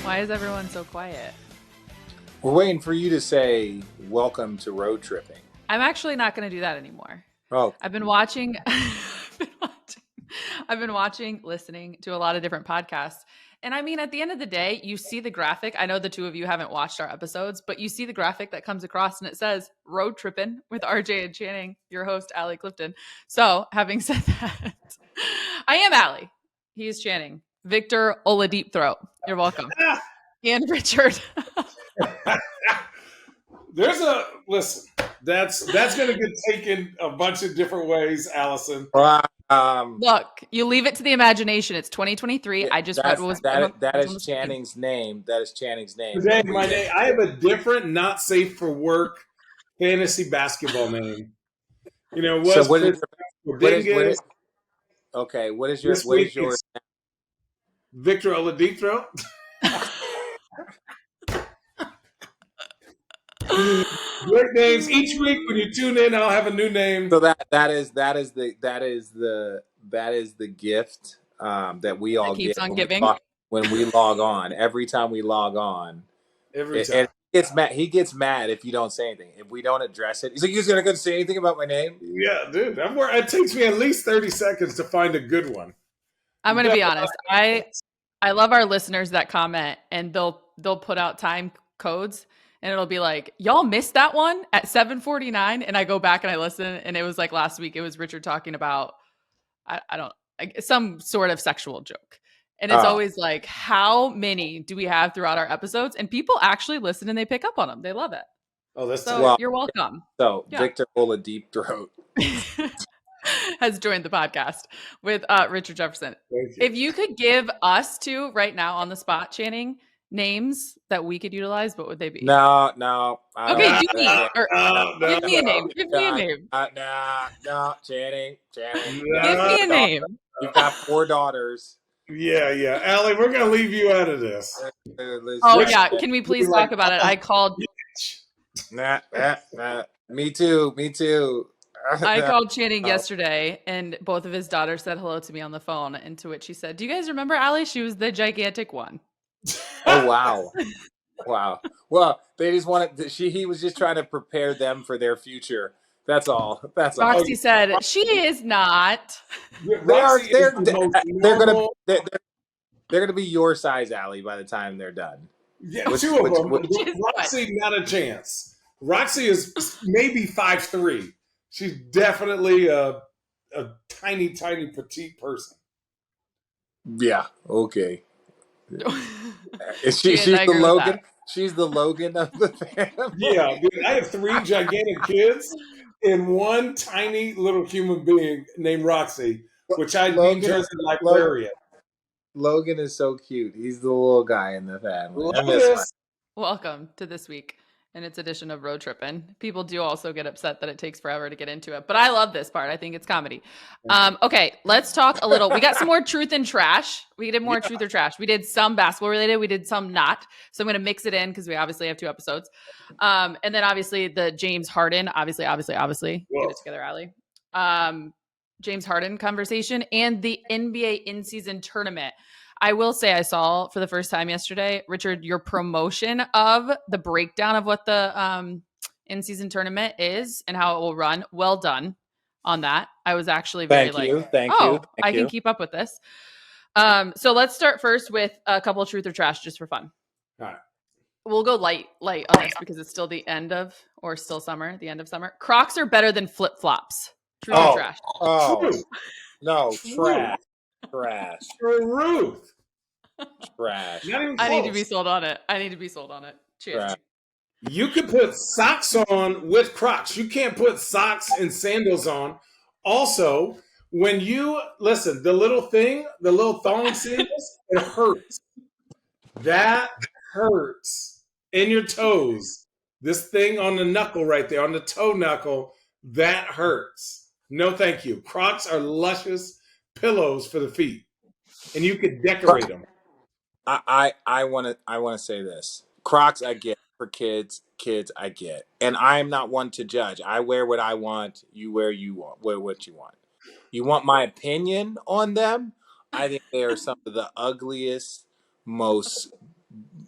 Why is everyone so quiet? We're waiting for you to say welcome to Road Tripping. I'm actually not going to do that anymore. Oh, I've been watching, listening to a lot of different podcasts. And I mean, at the end of the day, you see the graphic. I know the two of you haven't watched our episodes, but you see the graphic that comes across and it says Road Trippin' with RJ and Channing, your host, Allie Clifton. So, having said that, I am Allie. He is Channing. Victor Oladeep Throat. You're welcome. And Richard. Listen. That's going to get taken a bunch of different ways, Allison. Look, you leave it to the imagination. It's 2023. I just read what was that is Channing's name. That is Channing's name. Today, my name. I have a different, not safe for work fantasy basketball name. You know, so what is your Victor Oladipo? Great names. Each week when you tune in, I'll have a new name. So that is the gift that we all keeps get on giving when we log on. Every time we log on, and he gets mad if you don't say anything. If we don't address it, he's like, "You're gonna go say anything about my name?" Yeah, dude. It takes me at least 30 seconds to find a good one. I'm gonna be honest. I love our listeners that comment and they'll put out time codes. And it'll be like, y'all missed that one at 7:49. And I go back and I listen. And it was like last week, it was Richard talking about, some sort of sexual joke. And it's always like, how many do we have throughout our episodes? And people actually listen and they pick up on them. They love it. Oh, that's so you're welcome. So yeah. Victor Oladeep Throat has joined the podcast with Richard Jefferson. If you could give us two right now on the spot, Channing, names that we could utilize, what would they be? No. Okay, give me a name. Give me a name. No, Channing. Give me a name. You've got 4 daughters. Yeah. Allie, we're going to leave you out of this. Yeah. Can we please talk about it? I called. Me too. I called Channing yesterday, and both of his daughters said hello to me on the phone, and to which he said, "Do you guys remember Allie? She was the gigantic one." Oh, wow. Well, they just wanted he was just trying to prepare them for their future. That's all. Roxy said she is not. They're gonna be your size, Allie, by the time they're done. Yeah, two of them. Roxy, not a chance. Roxy is maybe 5'3". She's definitely a tiny petite person. Yeah. Okay. She's the Logan. She's the Logan of the family. Yeah, dude, I have 3 gigantic kids and one tiny little human being named Roxy, which I named her the librarian. Logan is so cute. He's the little guy in the family. Welcome to this week in its edition of Road Trippin'. People do also get upset that it takes forever to get into it, but I love this part. I think it's comedy. Okay, let's talk a little. We got some more truth and trash. We did more truth or trash. We did some basketball related. We did some not. So I'm going to mix it in because we obviously have 2 episodes. And then obviously the James Harden, obviously. Whoa. Get it together, Allie. James Harden conversation and the NBA in-season tournament. I will say I saw for the first time yesterday, Richard, your promotion of the breakdown of what the in-season tournament is and how it will run. Well done on that. I was actually very Thank you. I can keep up with this. So let's start first with a couple of truth or trash just for fun. All right. We'll go light on this because it's still the end of summer. Crocs are better than flip-flops. Truth or trash? Oh, no, trash. Truth. Trash. I need to be sold on it. Cheers. Trash. You can put socks on with Crocs. You can't put socks and sandals on. Also, when you listen, the little thong sandals, it hurts. That hurts in your toes. This thing on the knuckle right there, on the toe knuckle, that hurts. No, thank you. Crocs are luscious pillows for the feet, and you could decorate them. I want to say this. Crocs, I get for kids. I get, and I'm not one to judge. I wear what I want. You wear what you want. You want my opinion on them? I think they are some of the ugliest, most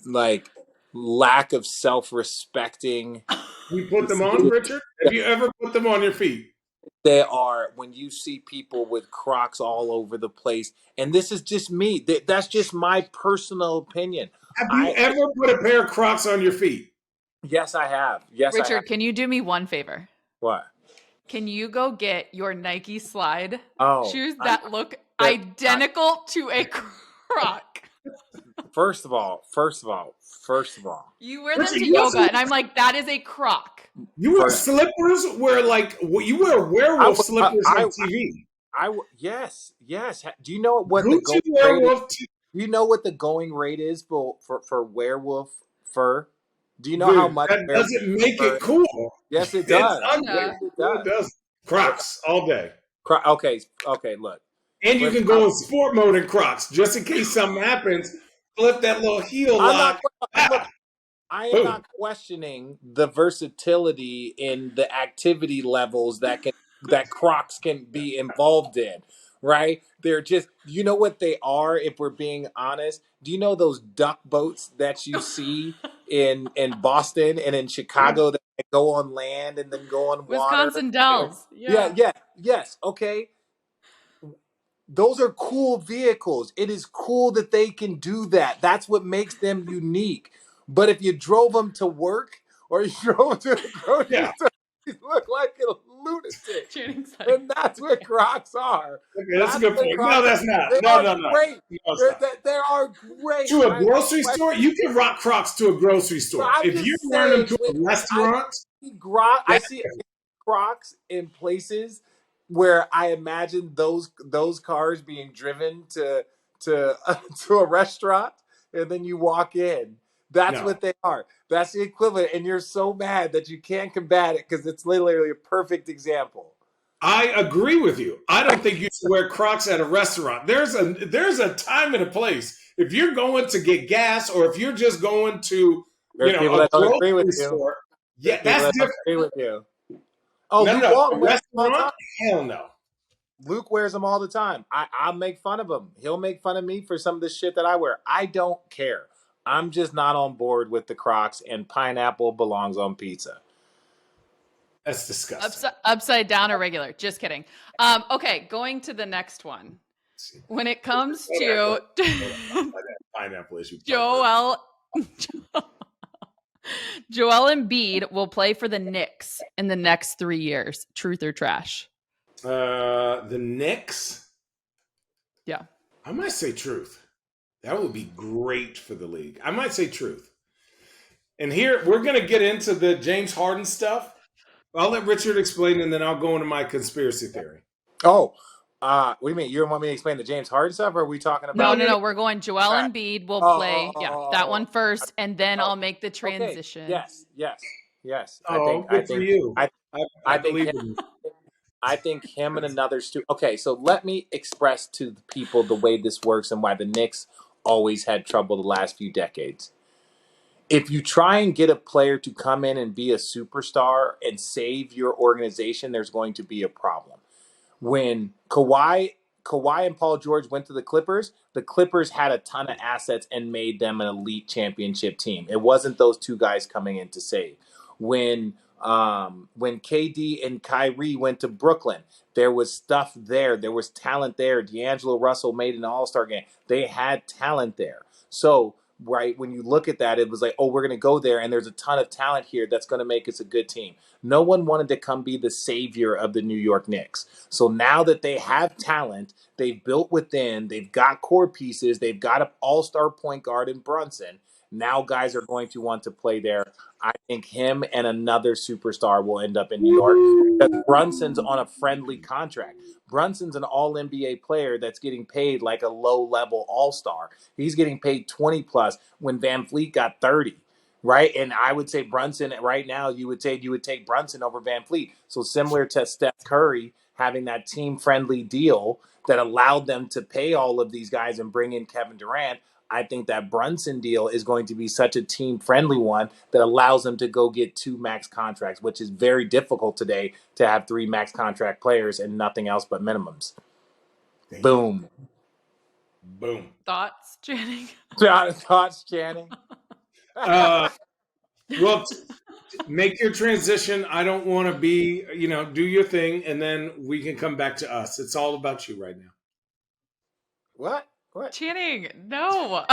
like lack of self-respecting. You put them on, Richard? Have you ever put them on your feet? They are, when you see people with Crocs all over the place, and this is just me. That's just my personal opinion. Have you ever put a pair of Crocs on your feet? Yes, I have. Yes, I have. Richard, can you do me one favor? What? Can you go get your Nike Slide Oh, shoes that look that- identical to a Croc? first of all, You wear them Richard, to you yoga, also- and I'm like, that is a Croc. You wear First- slippers where like you wear werewolf slippers on TV. Yes. Do you know what the Gucci going rate is? werewolf. Do you know what the going rate is for werewolf fur? Do you know how much? That doesn't make it cool. Yes, it It's does. ugly. It does. Crocs all day. Okay. Look, And you can go in sport mode in Crocs just in case something happens. Flip that little heel lock. I am not questioning the versatility in the activity levels that Crocs can be involved in, right? They're just, you know what they are, if we're being honest? Do you know those duck boats that you see in Boston and in Chicago that go on land and then go on water? Wisconsin Dells. Yes, okay. Those are cool vehicles. It is cool that they can do that. That's what makes them unique. But if you drove them to work or you drove to the grocery store, you look like a lunatic. And that's what Crocs are. Okay, that's a good point. No, that's not. No. Great. They are great. To a grocery store? You can rock Crocs to a grocery store. If you're wearing them to a restaurant, I see Crocs in places where I imagine those cars being driven to a restaurant, and then you walk in. That's what they are. That's the equivalent, and you're so mad that you can't combat it because it's literally a perfect example. I agree with you. I don't think you should wear Crocs at a restaurant. There's a time and a place. If you're going to get gas, or if you're just going to There's people that don't agree with store, you. Yeah, that's different. Agree with you. Oh, no, a restaurant? Hell no. Luke wears them all the time. I'll make fun of him. He'll make fun of me for some of the shit that I wear. I don't care. I'm just not on board with the Crocs, and pineapple belongs on pizza. That's disgusting. Upside down or regular? Just kidding. Okay, going to the next one. When it comes to pineapple issue, Joel Embiid will play for the Knicks in the next 3 years. Truth or trash? The Knicks? Yeah. I might say truth. That would be great for the league. I might say truth. And here, we're going to get into the James Harden stuff. I'll let Richard explain, and then I'll go into my conspiracy theory. Oh, what do you mean? You don't want me to explain the James Harden stuff, or are we talking about... No. We're going Joel Embiid will play. That one first, and then I'll make the transition. Okay. Yes. Good for you. I think him and another student... Okay, so let me express to the people the way this works and why the Knicks always had trouble the last few decades. If you try and get a player to come in and be a superstar and save your organization, there's going to be a problem. When Kawhi and Paul George went to the Clippers had a ton of assets and made them an elite championship team. It wasn't those two guys coming in to save. When KD and Kyrie went to Brooklyn, there was stuff there. There was talent there. D'Angelo Russell made an all-star game. They had talent there. So, right, when you look at that, it was like, oh, we're going to go there, and there's a ton of talent here that's going to make us a good team. No one wanted to come be the savior of the New York Knicks. So now that they have talent, they've built within, they've got core pieces, they've got an all-star point guard in Brunson. Now guys are going to want to play there. I think him and another superstar will end up in New York because Brunson's on a friendly contract. Brunson's an all-NBA player that's getting paid like a low-level all-star. He's getting paid 20+ when Van Fleet got 30, right? And I would say Brunson right now, you would take Brunson over Van Fleet. So similar to Steph Curry having that team-friendly deal that allowed them to pay all of these guys and bring in Kevin Durant, I think that Brunson deal is going to be such a team-friendly one that allows them to go get 2 max contracts, which is very difficult today to have 3 max contract players and nothing else but minimums. Boom. Boom. Thoughts, Channing? Thoughts, Channing? Well, make your transition. I don't want to be, do your thing, and then we can come back to us. It's all about you right now. What? Channing, no.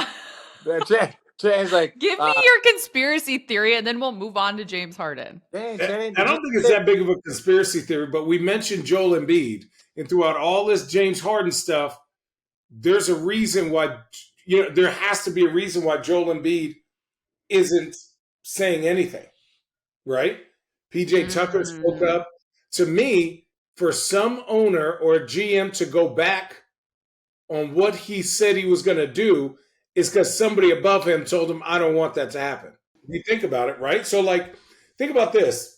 Channing's like, Give me your conspiracy theory and then we'll move on to James Harden. Channing, I don't think it's that big of a conspiracy theory, but we mentioned Joel Embiid, and throughout all this James Harden stuff, there's a reason why, there has to be a reason why Joel Embiid isn't saying anything, right? PJ Tucker spoke up. To me, for some owner or GM to go back on what he said he was going to do is because somebody above him told him, I don't want that to happen. You think about it, right? So, think about this.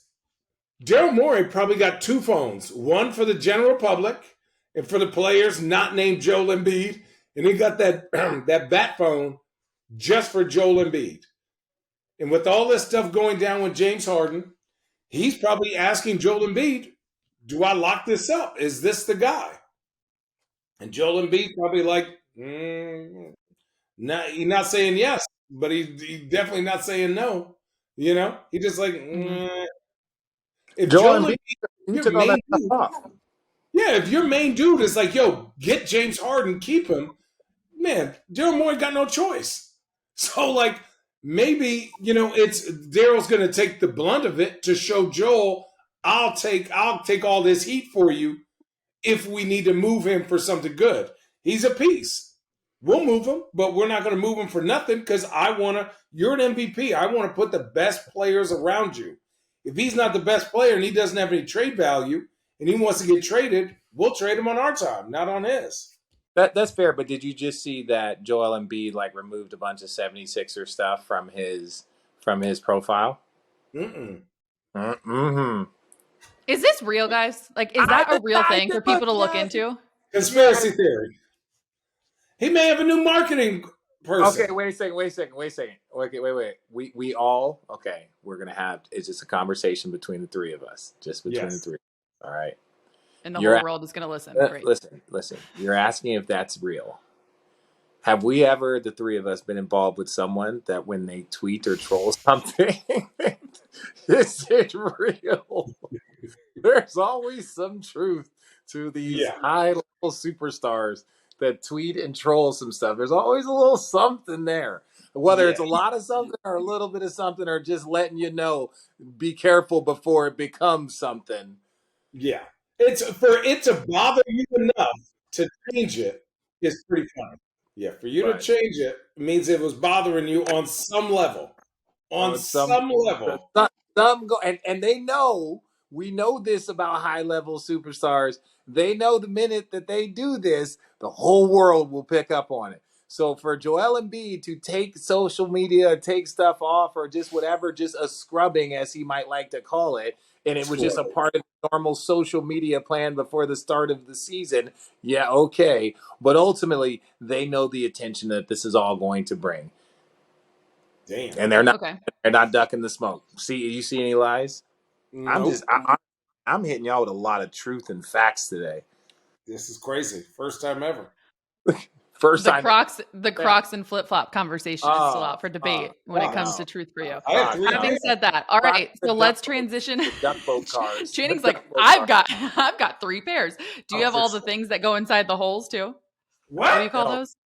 Daryl Morey probably got two phones, one for the general public and for the players not named Joel Embiid, and he got that that bat phone just for Joel Embiid. And with all this stuff going down with James Harden, he's probably asking Joel Embiid, do I lock this up? Is this the guy? And Joel Embiid probably like, he's not saying yes, but he's definitely not saying no. He just like, if Joel Embiid, he took all that stuff off. Yeah, if your main dude is like, yo, get James Harden, keep him, man, Daryl Morey got no choice. So maybe, it's Daryl's gonna take the blunt of it to show Joel, I'll take all this heat for you if we need to move him for something good. He's a piece. We'll move him, but we're not going to move him for nothing because you're an MVP. I want to put the best players around you. If he's not the best player and he doesn't have any trade value and he wants to get traded, we'll trade him on our time, not on his. That's fair, but did you just see that Joel Embiid removed a bunch of 76er stuff from his profile? Is this real, guys? Is that a real thing for people to look into? Conspiracy theory. He may have a new marketing person. Okay, wait a second. Okay, wait. We all, okay, we're going to have, it's just a conversation between the three of us. Just between the three. All right. And the whole world is going to listen. Great. Listen. You're asking if that's real. Have we ever, the three of us, been involved with someone that when they tweet or troll something, is it real? There's always some truth to these high-level superstars that tweet and troll some stuff. There's always a little something there. Whether it's a lot of something or a little bit of something or just letting you know, be careful before it becomes something. Yeah. It's for it to bother you enough to change it is pretty funny. Yeah, for you to change it means it was bothering you on some level. On some level. And they know, we know this about high-level superstars. They know the minute that they do this, the whole world will pick up on it. So for Joel Embiid to take social media, take stuff off, or just whatever, just a scrubbing, as he might like to call it, and it was just a part of the normal social media plan before the start of the season, yeah, okay. But ultimately, they know the attention that this is all going to bring. Damn. And they're not ducking the smoke. You see any lies? Nope. I'm hitting y'all with a lot of truth and facts today. This is crazy. First time ever. The Crocs and flip-flop conversation is still out for debate when it comes to truth for you. Having said that, all right, so let's transition. Channing's like, I've got 3 pairs. Do you have all the things that go inside the holes too? What do you call those?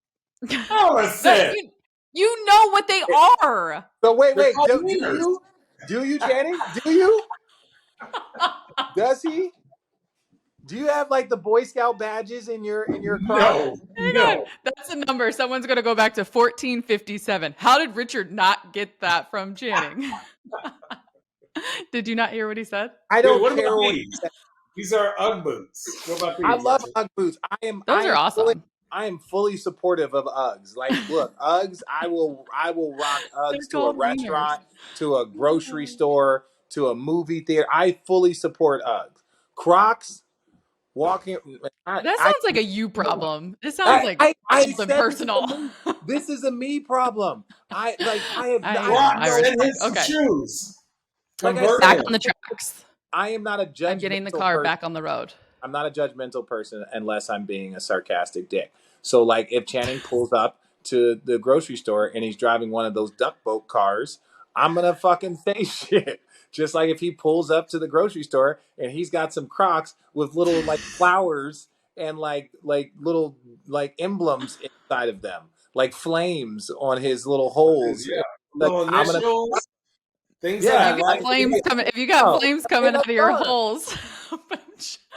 You know what they are. So wait, do you, Channing? Do you? Does he? Do you have the Boy Scout badges in your car? No. That's a number. Someone's going to go back to 1457. How did Richard not get that from Channing? Did you not hear what he said? I don't care what he said. These are Ugg boots. What about these? I love Ugg boots. Those are awesome. I am fully supportive of Uggs. Look, Uggs, I will rock Uggs to a restaurant, to a grocery store, to a movie theater. I fully support Uggs. Crocs, walking. That sounds like a you problem. This sounds like something personal. This is a me problem. I have shoes. Back on the tracks. I am not a judgmental I'm getting the car back on the road. I'm not a judgmental person unless I'm being a sarcastic dick. So like if Channing pulls up to the grocery store and he's driving one of those duck boat cars, I'm gonna fucking say shit. Just like if he pulls up to the grocery store and he's got some Crocs with little like flowers and like little like emblems inside of them, like flames on his little holes. Yeah, Like little I'm gonna, initials, things that yeah, I You got like. like flames coming. If you got no, flames in coming a out of your car. holes,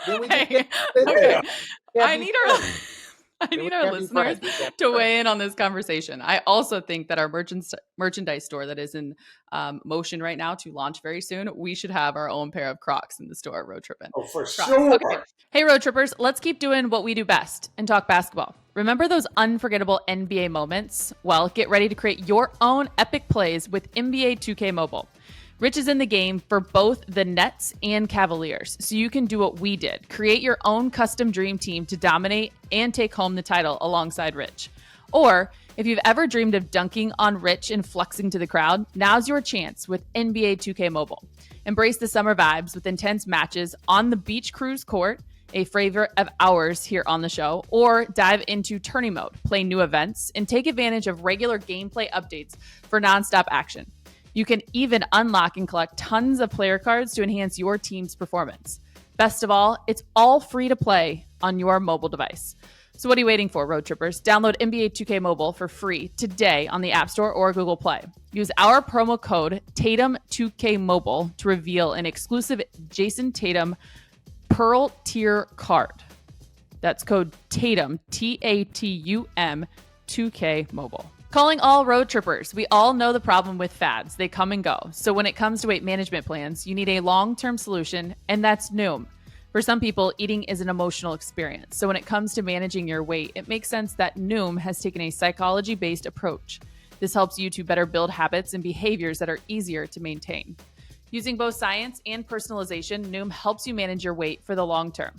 Then we just hey, can't, okay. Yeah. can't I be need our friends. I Then we need our can't be listeners friends. We can't be to friends. weigh in on this conversation. I also think that our merchandise store that is in motion right now to launch very soon, we should have our own pair of Crocs in the store. Road Trippin'. Oh, for Crocs. sure. Okay. Hey, Road Trippers, let's keep doing what we do best and talk basketball. Remember those unforgettable NBA moments? Well, get ready to create your own epic plays with NBA 2K Mobile. Rich is in the game for both the Nets and Cavaliers, so you can do what we did. Create your own custom dream team to dominate and take home the title alongside Rich. Or, if you've ever dreamed of dunking on Rich and flexing to the crowd, now's your chance with NBA 2K Mobile. Embrace the summer vibes with intense matches on the Beach Cruise Court, a favorite of ours here on the show, or dive into tourney mode, play new events, and take advantage of regular gameplay updates for nonstop action. You can even unlock and collect tons of player cards to enhance your team's performance. Best of all, it's all free to play on your mobile device. So what are you waiting for, Road Trippers? Download NBA 2K Mobile for free today on the App Store or Google Play. Use our promo code TATUM2KMobile to reveal an exclusive Jason Tatum Pearl Tier card. That's code TATUM, TATUM, 2K Mobile. Calling all road trippers. We all know the problem with fads. They come and go. So when it comes to weight management plans, you need a long-term solution, and that's Noom. For some people, eating is an emotional experience. So when it comes to managing your weight, it makes sense that Noom has taken a psychology-based approach. This helps you to better build habits and behaviors that are easier to maintain. Using both science and personalization, Noom helps you manage your weight for the long term.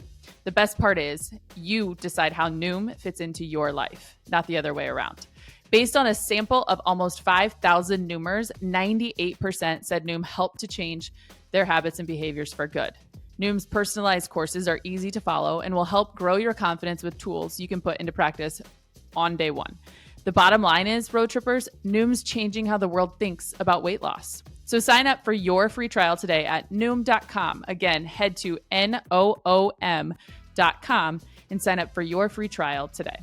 The best part is, you decide how Noom fits into your life, not the other way around. Based on a sample of almost 5,000 Noomers, 98% said Noom helped to change their habits and behaviors for good. Noom's personalized courses are easy to follow and will help grow your confidence with tools you can put into practice on day one. The bottom line is, Road Trippers, Noom's changing how the world thinks about weight loss. So sign up for your free trial today at Noom.com. Again, head to Noom.com and sign up for your free trial today.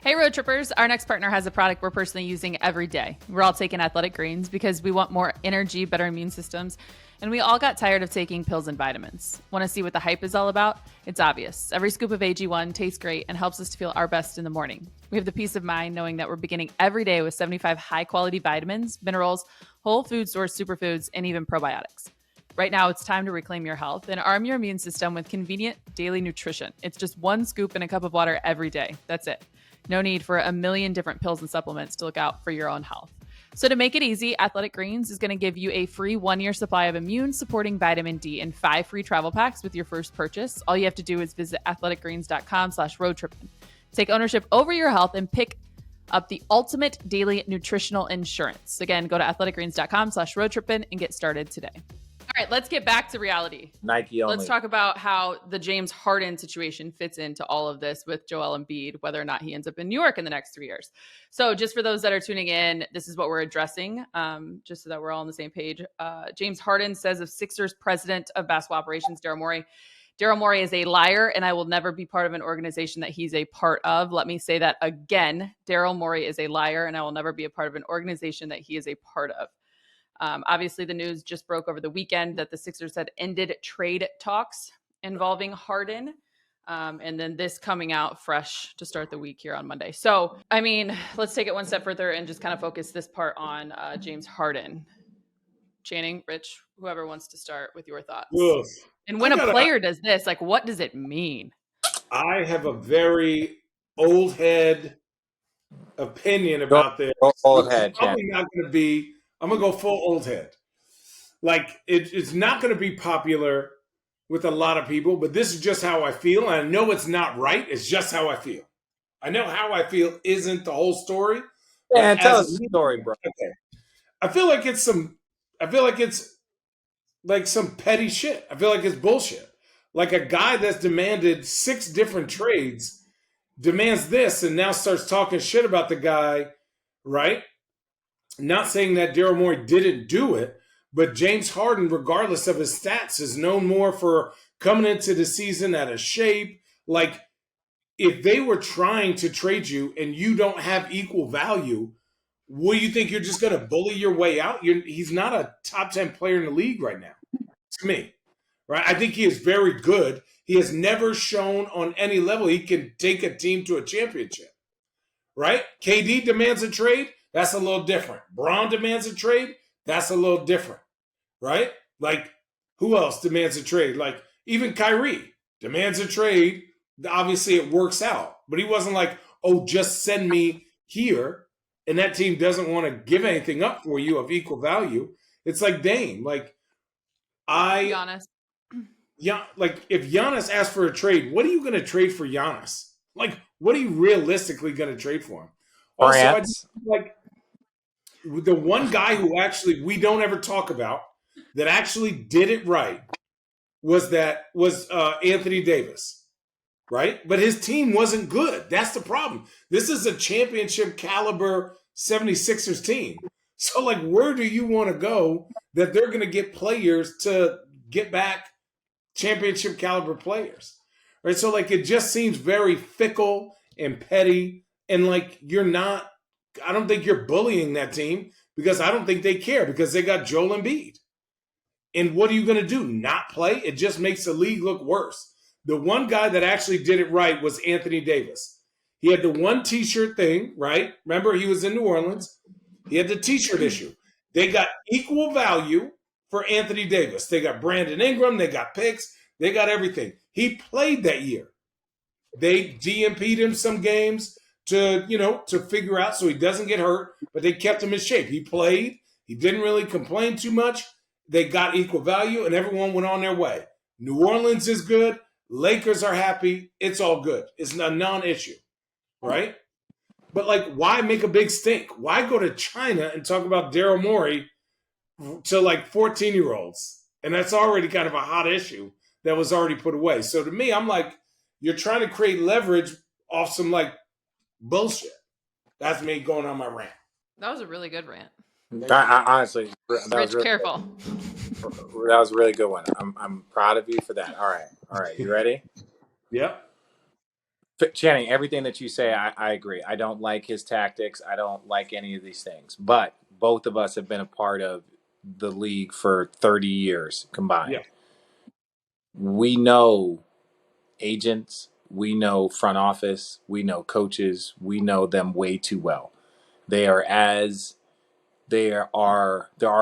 Hey, Road Trippers, our next partner has a product we're personally using every day. We're all taking Athletic Greens because we want more energy, better immune systems, and we all got tired of taking pills and vitamins. Want to see what the hype is all about? It's obvious. Every scoop of AG1 tastes great and helps us to feel our best in the morning. We have the peace of mind knowing that we're beginning every day with 75 high-quality vitamins, minerals, whole food source superfoods, and even probiotics. Right now, it's time to reclaim your health and arm your immune system with convenient daily nutrition. It's just one scoop in a cup of water every day. That's it. No need for a million different pills and supplements to look out for your own health. So to make it easy, Athletic Greens is going to give you a free 1-year supply of immune-supporting vitamin D and 5 free travel packs with your first purchase. All you have to do is visit athleticgreens.com/roadtrippin. Take ownership over your health and pick up the ultimate daily nutritional insurance. Again, go to athleticgreens.com/roadtrippin and get started today. All right, let's get back to reality. Nike only. Let's talk about how the James Harden situation fits into all of this with Joel Embiid, whether or not he ends up in New York in the next 3 years. So just for those that are tuning in, this is what we're addressing, just so that we're all on the same page. James Harden says of Sixers president of basketball operations, Daryl Morey is a liar, and I will never be part of an organization that he's a part of. Let me say that again. Daryl Morey is a liar, and I will never be a part of an organization that he is a part of. Obviously, the news just broke over the weekend that the Sixers had ended trade talks involving Harden. And then this coming out fresh to start the week here on Monday. So, I mean, let's take it one step further and just kind of focus this part on James Harden. Channing, Rich, whoever wants to start with your thoughts. Ugh. And when a player does this, like, what does it mean? I have a very old head opinion about this. Old head, probably not going to be. I'm going to go full old head. Like, it's not going to be popular with a lot of people, but this is just how I feel. And I know it's not right. It's just how I feel. I know how I feel isn't the whole story. Yeah, tell us the story, bro. Okay. I feel like it's like some petty shit. I feel like it's bullshit. Like a guy that's demanded 6 different trades demands this and now starts talking shit about the guy, right? Not saying that Daryl Morey didn't do it, but James Harden, regardless of his stats, is known more for coming into the season out of shape. Like, if they were trying to trade you and you don't have equal value, what do you think, you're just going to bully your way out? He's not a top 10 player in the league right now, to me. Right? I think he is very good. He has never shown on any level he can take a team to a championship. Right? KD demands a trade. That's a little different. Braun demands a trade. That's a little different. Right? Like, who else demands a trade? Like, even Kyrie demands a trade. Obviously, it works out. But he wasn't like, oh, just send me here. And that team doesn't want to give anything up for you of equal value. It's like Dame. Like, Giannis. Yeah, like if Giannis asked for a trade, what are you going to trade for Giannis? Like, what are you realistically going to trade for him? Also, I just, like, the one guy who actually we don't ever talk about that actually did it right was Anthony Davis, right? But his team wasn't good. That's the problem. This is a championship caliber 76ers team. So, like, where do you want to go that they're going to get players to get back championship caliber players, right? So, like, it just seems very fickle and petty, and like, I don't think you're bullying that team, because I don't think they care, because they got Joel Embiid. And what are you going to do? Not play? It just makes the league look worse. The one guy that actually did it right was Anthony Davis. He had the one t-shirt thing, right? Remember, he was in New Orleans. He had the t-shirt issue. They got equal value for Anthony Davis. They got Brandon Ingram. They got picks. They got everything. He played that year. They DMP'd him some games to figure out so he doesn't get hurt, but they kept him in shape. He played. He didn't really complain too much. They got equal value, and everyone went on their way. New Orleans is good. Lakers are happy. It's all good. It's a non-issue, right? But, like, why make a big stink? Why go to China and talk about Daryl Morey to, like, 14-year-olds? And that's already kind of a hot issue that was already put away. So to me, I'm like, you're trying to create leverage off some, like, bullshit. That's me going on my rant. That was a really good rant. Honestly, that Rich, was really, careful. that was a really good one. I'm proud of you for that. All right, you ready? Yep. Channing, everything that you say, I agree. I don't like his tactics. I don't like any of these things. But both of us have been a part of the league for 30 years combined. Yeah. We know agents, we know front office, we know coaches, we know them way too well. There are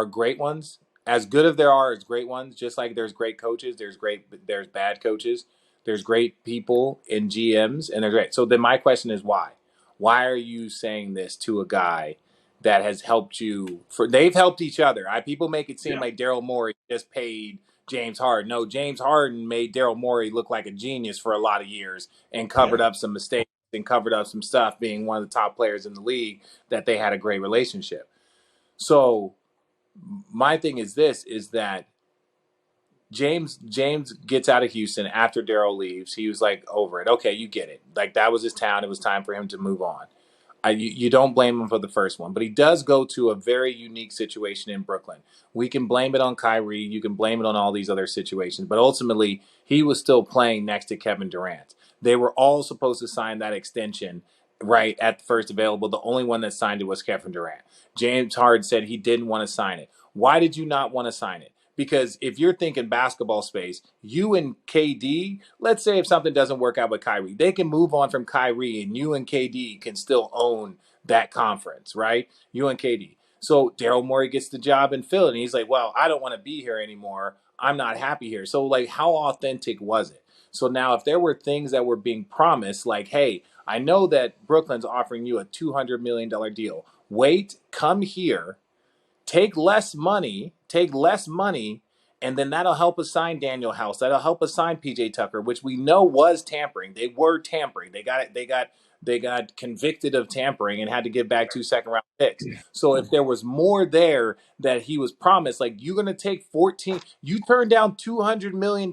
great ones. As good as there are as great ones, just like there's great coaches, there's bad coaches, there's great people in GMs, and they're great. So then my question is why? Why are you saying this to a guy that has helped you they've helped each other? People make it seem like Daryl Morey just paid James Harden. No, James Harden made Daryl Morey look like a genius for a lot of years and covered up some mistakes and covered up some stuff, being one of the top players in the league, that they had a great relationship. So my thing is that James gets out of Houston after Daryl leaves. He was like over it. Okay, you get it. Like, that was his town. It was time for him to move on. You don't blame him for the first one, but he does go to a very unique situation in Brooklyn. We can blame it on Kyrie. You can blame it on all these other situations, but ultimately he was still playing next to Kevin Durant. They were all supposed to sign that extension right at the first available. The only one that signed it was Kevin Durant. James Harden said he didn't want to sign it. Why did you not want to sign it? Because if you're thinking basketball space, you and KD, let's say if something doesn't work out with Kyrie, they can move on from Kyrie and you and KD can still own that conference, right? You and KD. So Daryl Morey gets the job in Philly and he's like, well, I don't want to be here anymore. I'm not happy here. So, like, how authentic was it? So now if there were things that were being promised, like, hey, I know that Brooklyn's offering you a $200 million deal. Wait, come here. Take less money, and then that'll help us sign Daniel House. That'll help us sign PJ Tucker, which we know was tampering. They were tampering. They got convicted of tampering and had to give back 2 second-round picks. So if there was more there that he was promised, like, you're going to take 14, you turned down $200 million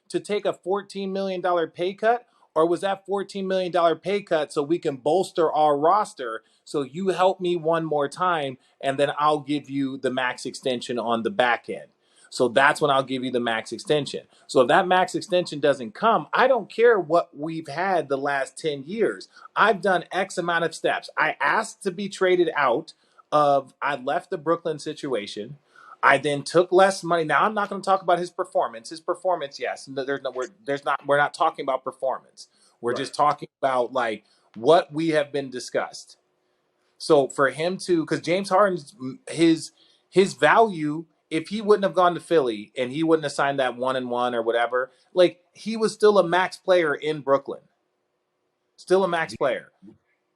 to take a $14 million pay cut? Or was that $14 million pay cut so we can bolster our roster so you help me one more time and then I'll give you the max extension on the back end? So that's when I'll give you the max extension. So if that max extension doesn't come, I don't care what we've had the last 10 years. I've done X amount of steps. I asked to be traded out of, I left the Brooklyn situation. I then took less money. Now I'm not going to talk about his performance. His performance, yes. We're not talking about performance. We're just talking about like what we have been discussed. So for him to, because James Harden's his value, if he wouldn't have gone to Philly and he wouldn't have signed that 1-1 or whatever, like he was still a max player in Brooklyn, still a max player.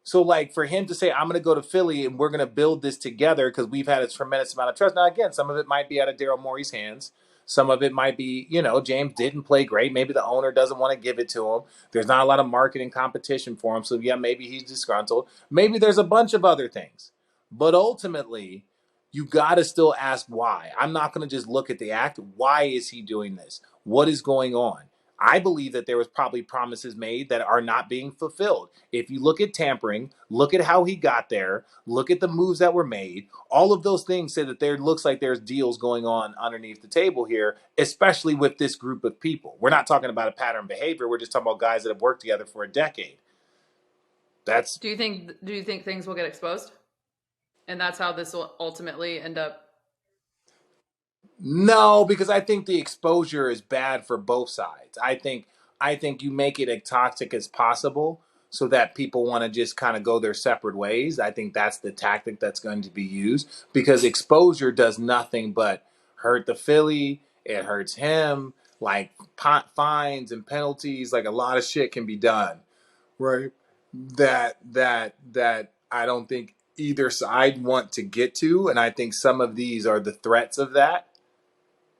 So, like, for him to say, I'm going to go to Philly and we're going to build this together because we've had a tremendous amount of trust. Now, again, some of it might be out of Daryl Morey's hands. Some of it might be, James didn't play great. Maybe the owner doesn't want to give it to him. There's not a lot of marketing competition for him. So, yeah, maybe he's disgruntled. Maybe there's a bunch of other things. But ultimately, you got to still ask why. I'm not going to just look at the act. Why is he doing this? What is going on? I believe that there was probably promises made that are not being fulfilled. If you look at tampering, look at how he got there, look at the moves that were made, all of those things say that there looks like there's deals going on underneath the table here, especially with this group of people. We're not talking about a pattern behavior. We're just talking about guys that have worked together for a decade. Do you think things will get exposed? And that's how this will ultimately end up? No, because I think the exposure is bad for both sides. I think you make it as toxic as possible so that people want to just kind of go their separate ways. I think that's the tactic that's going to be used because exposure does nothing but hurt the Philly. It hurts him. Like fines and penalties, like a lot of shit can be done, right? That I don't think either side want to get to, and I think some of these are the threats of that.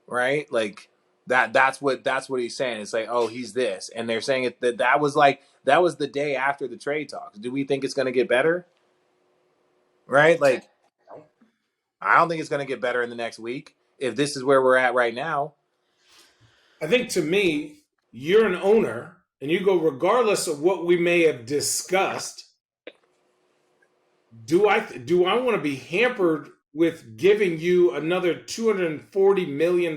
Right? Like that's what he's saying. It's like, oh, he's this. And they're saying that was the day after the trade talks. Do we think it's going to get better? Right? Like I don't think it's going to get better in the next week if this is where we're at right now. I think to me, you're an owner and you go, regardless of what we may have discussed, do I want to be hampered with giving you another $240 million?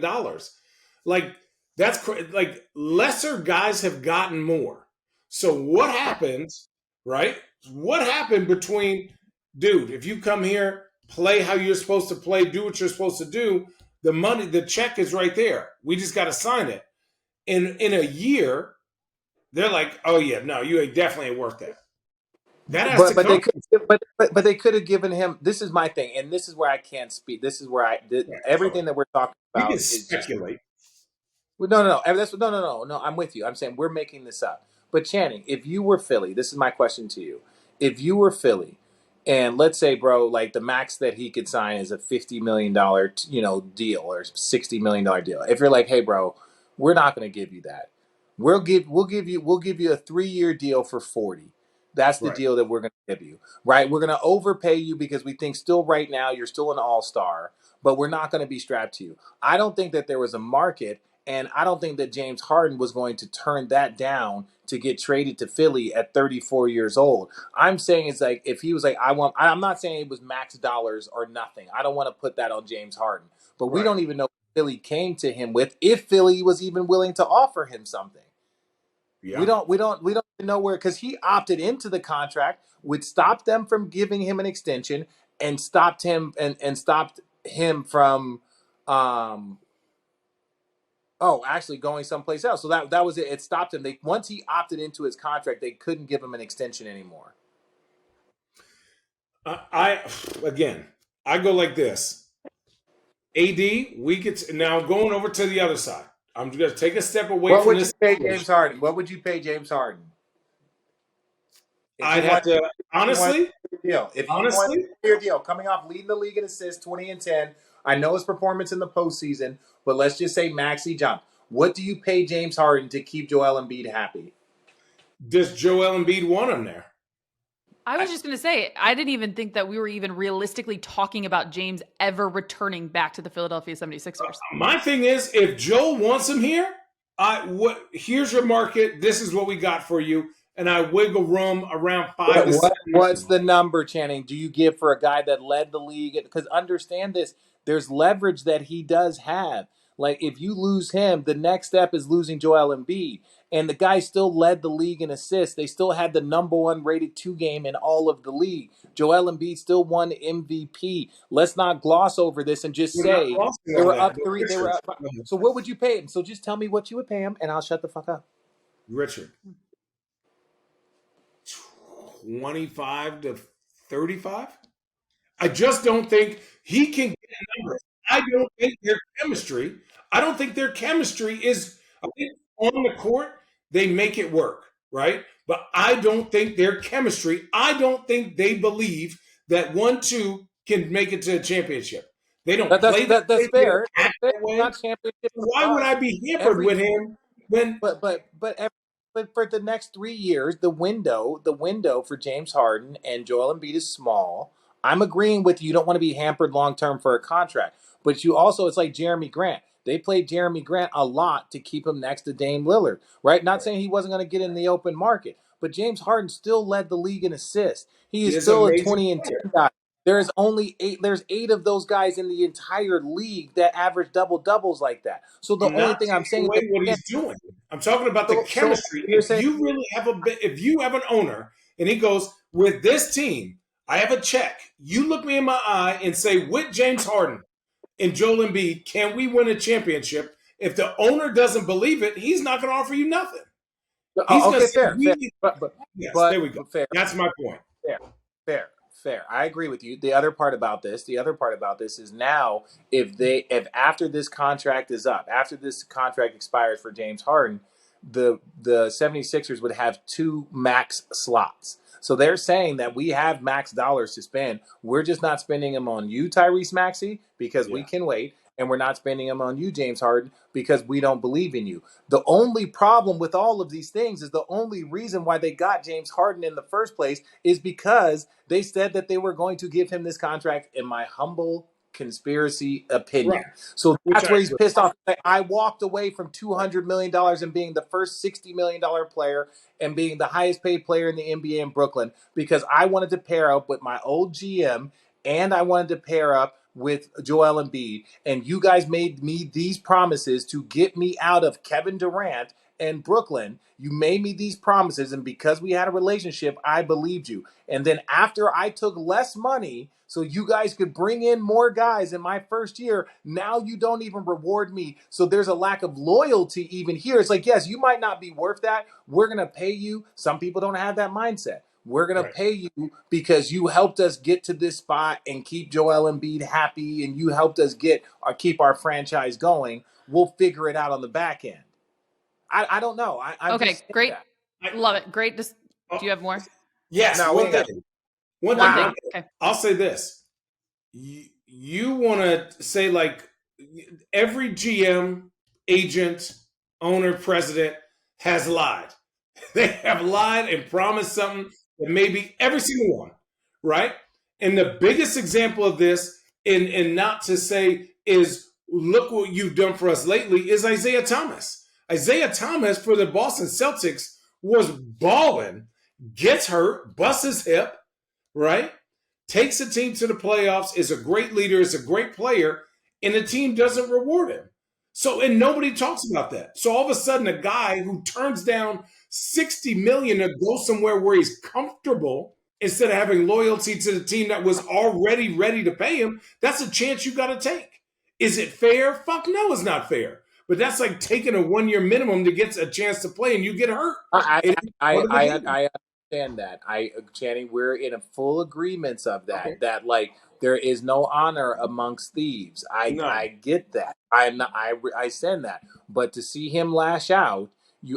Like that's like lesser guys have gotten more. So what happens, right? What happened between, dude, if you come here, play how you're supposed to play, do what you're supposed to do, the money, the check is right there. We just got to sign it. In a year, they're like, oh yeah, no, you ain't definitely ain't worth that. That has to But they come. could, but they could have given him. This is my thing, and this is where I can't speak. This is where everything that we're talking We can about is just. speculate. Well, no. I'm with you. I'm saying we're making this up. But Channing, if you were Philly, this is my question to you. If you were Philly, and let's say, bro, like the max that he could sign is a $50 million, deal or $60 million deal. If you're like, hey, bro, we're not going to give you that. We'll give you a 3-year deal for 40. That's the Right. deal that we're going to give you, right? We're going to overpay you because we think still right now you're still an all-star, but we're not going to be strapped to you. I don't think that there was a market. And I don't think that James Harden was going to turn that down to get traded to Philly at 34 years old. I'm saying it's like if he was like, I'm not saying it was max dollars or nothing. I don't want to put that on James Harden. But we Right. don't even know what Philly came to him with, if Philly was even willing to offer him something. Yeah. We don't even know where, because he opted into the contract, which stopped them from giving him an extension and stopped him from actually going someplace else. So that was it. It stopped him. Once he opted into his contract, they couldn't give him an extension anymore. I go like this. AD, we could now going over to the other side. I'm going to take a step away What from would you this. pay James Harden? What would you pay James Harden? I'd have to honestly, If you want your deal, coming off leading the league in assists, 20-10. I know his performance in the postseason, but let's just say maxi jump. What do you pay James Harden to keep Joel Embiid happy? does Joel Embiid want him there? I was just going to say, I didn't even think that we were even realistically talking about James ever returning back to the Philadelphia 76ers. My thing is, if Joel wants him here, Here's your market. This is what we got for you, and I wiggle room around 5 to 7 What's million. the number, Channing? Do you give for a guy that led the league? Because understand this, there's leverage that he does have. Like if you lose him, the next step is losing Joel Embiid, and the guy still led the league in assists. They still had the number one rated two game in all of the league. Joel Embiid still won MVP. Let's not gloss over this and just We're not say glossing they over were that. up But three. They were Richard, up. So what would you pay him? So just tell me what you would pay him, and I'll shut the fuck up. Richard, 25 to 35. I just don't think he can get numbers. I don't think their chemistry. I don't think their chemistry is. I think on the court they make it work, right? But I don't think their chemistry. I don't think they believe that 1-2 can make it to a championship. They don't play that way. That's They don't fair. That's act fair. that way. Not championship So for why would us. I be hampered Every with him when? but for the next 3 years, the window for James Harden and Joel Embiid is small. I'm agreeing with you. You don't want to be hampered long term for a contract, but you also it's like Jeremy Grant. They played Jeremy Grant a lot to keep him next to Dame Lillard, right? Not saying he wasn't going to get in the open market, but James Harden still led the league in assists. He He is is an still a amazing 20 and 10 player. guy. There's only eight. There's eight of those guys in the entire league that average double doubles like that. So the I'm only not thing I'm taking saying is away what that he's doing. I'm talking about the so chemistry. you're If saying you really have if you have an owner and he goes, with this team, I have a check. You look me in my eye and say, with James Harden and Joel Embiid, can we win a championship? If the owner doesn't believe it, he's not going to offer you nothing. He's going to okay, say, fair, yes, there we go. fair. That's my point. Fair, fair. I agree with you. The other part about this is now if after this contract is up, after this contract expires for James Harden, the 76ers would have two max slots. So they're saying that we have max dollars to spend. We're just not spending them on you, Tyrese Maxey, because we Yeah, can wait, and we're not spending them on you, James Harden, because we don't believe in you. The only problem with all of these things is the only reason why they got James Harden in the first place is because they said that they were going to give him this contract, in my humble conspiracy right. opinion. So Which that's I where he's agree. pissed off. Like, I walked away from $200 million and being the first $60 million player and being the highest paid player in the NBA in Brooklyn because I wanted to pair up with my old GM and I wanted to pair up with Joel Embiid. And you guys made me these promises to get me out of Kevin Durant and Brooklyn. You made me these promises, and because we had a relationship, I believed you. And then after I took less money so you guys could bring in more guys in my first year, now you don't even reward me. So there's a lack of loyalty even here. It's like, yes, you might not be worth that. We're going to pay you. Some people don't have that mindset. We're going to Right. pay you because you helped us get to this spot and keep Joel Embiid happy, and you helped us keep our franchise going. We'll figure it out on the back end. I don't know. I'm Okay, just saying great. that. Love it. Great. Do Oh, you have more? yes, No, we one ain't got. thing. One One thing. thing. One thing. Okay. I'll say this. You want to say, like, every GM, agent, owner, president has lied. They have lied and promised something that maybe every single one, right? And the biggest example of this, and not to say is look what you've done for us lately, is Isaiah Thomas. Isaiah Thomas for the Boston Celtics was balling, gets hurt, busts his hip, right? Takes the team to the playoffs, is a great leader, is a great player, and the team doesn't reward him. So, and nobody talks about that. So all of a sudden, a guy who turns down 60 million to go somewhere where he's comfortable instead of having loyalty to the team that was already ready to pay him, that's a chance you got to take. Is it fair? Fuck no, it's not fair. But that's like taking a 1 year minimum to get a chance to play and you get hurt. I It is part of the game. I understand that. Channing, we're in a full agreements of that. Okay. That like there is no honor amongst thieves. No. I get that. I'm not. I send that. But to see him lash out,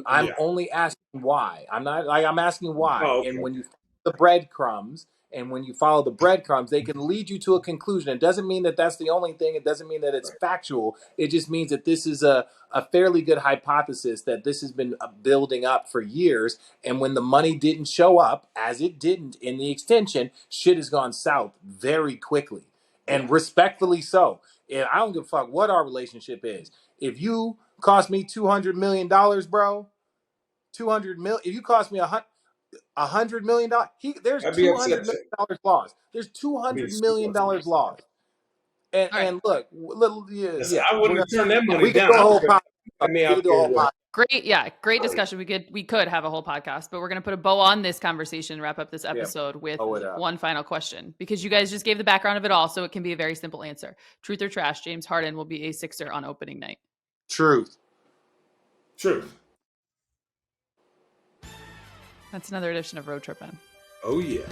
I'm Yeah. only asking why. I'm not like I'm asking why. Oh, And okay. when you follow the breadcrumbs. And when you follow the breadcrumbs, they can lead you to a conclusion. It doesn't mean that that's the only thing. It doesn't mean that it's Right. factual. It just means that this is a fairly good hypothesis that this has been building up for years. And when the money didn't show up, as it didn't in the extension, shit has gone south very quickly. Yeah. And respectfully so. And I don't give a fuck what our relationship is. If you cost me $200 million, bro. 200 million. If you cost me $100 million, there's I'd be $200 upset million too. lost. There's I'd be $200 super million upset. lost. All right. And look, little Listen, yeah, I wouldn't turn that money we could down. do a I whole would podcast. get me We out could do a there whole with. podcast. Great discussion. We could have a whole podcast, but we're gonna put a bow on this conversation and wrap up this Yeah, episode with blow it up. one final question, because you guys just gave the background of it all, so it can be a very simple answer. Truth or trash? James Harden will be a Sixer on opening night. Truth. That's another edition of Road Trippin. Oh yeah.